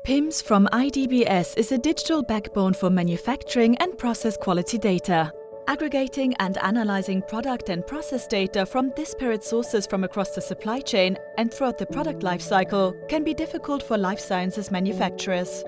PIMS from IDBS is a digital backbone for manufacturing and process quality data. Aggregating and analyzing product and process data from disparate sources from across the supply chain and throughout the product lifecycle can be difficult for life sciences manufacturers.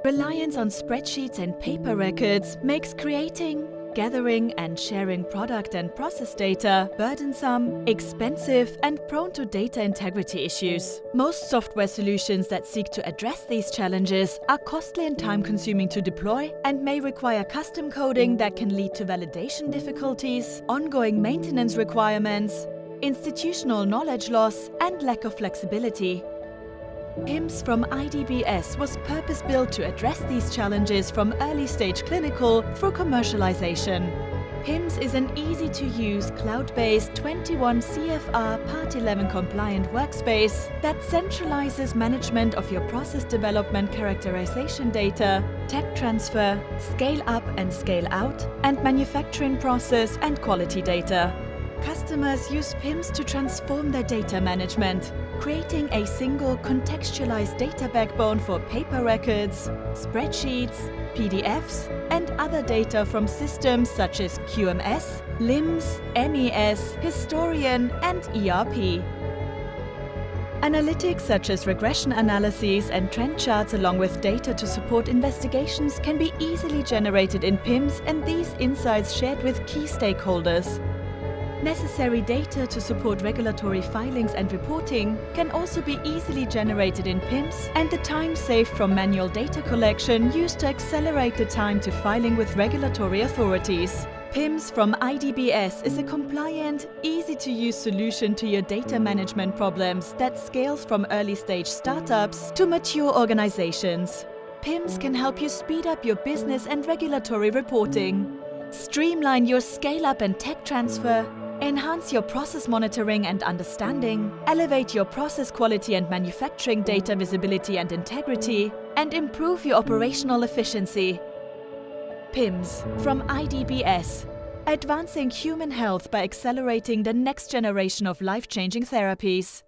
Reliance on spreadsheets and paper records makes creating, gathering and sharing product and process data burdensome, expensive and prone to data integrity issues. Most software solutions that seek to address these challenges are costly and time-consuming to deploy and may require custom coding that can lead to validation difficulties, ongoing maintenance requirements, institutional knowledge loss and lack of flexibility. PIMS from IDBS was purpose-built to address these challenges from early-stage clinical through commercialization. PIMS is an easy-to-use, cloud-based 21 CFR Part 11 compliant workspace that centralizes management of your process development characterization data, tech transfer, scale-up and scale-out, and manufacturing process and quality data. Customers use PIMS to transform their data management, creating a single contextualized data backbone for paper records, spreadsheets, PDFs, and other data from systems such as QMS, LIMS, MES, Historian, and ERP. Analytics such as regression analyses and trend charts along with data to support investigations can be easily generated in PIMS and these insights shared with key stakeholders. Necessary data to support regulatory filings and reporting can also be easily generated in PIMS, and the time saved from manual data collection used to accelerate the time to filing with regulatory authorities. PIMS from IDBS is a compliant, easy-to-use solution to your data management problems that scales from early-stage startups to mature organizations. PIMS can help you speed up your business and regulatory reporting, streamline your scale-up and tech transfer, enhance your process monitoring and understanding, elevate your process quality and manufacturing data visibility and integrity, and improve your operational efficiency. PIMS from IDBS, advancing human health by accelerating the next generation of life-changing therapies.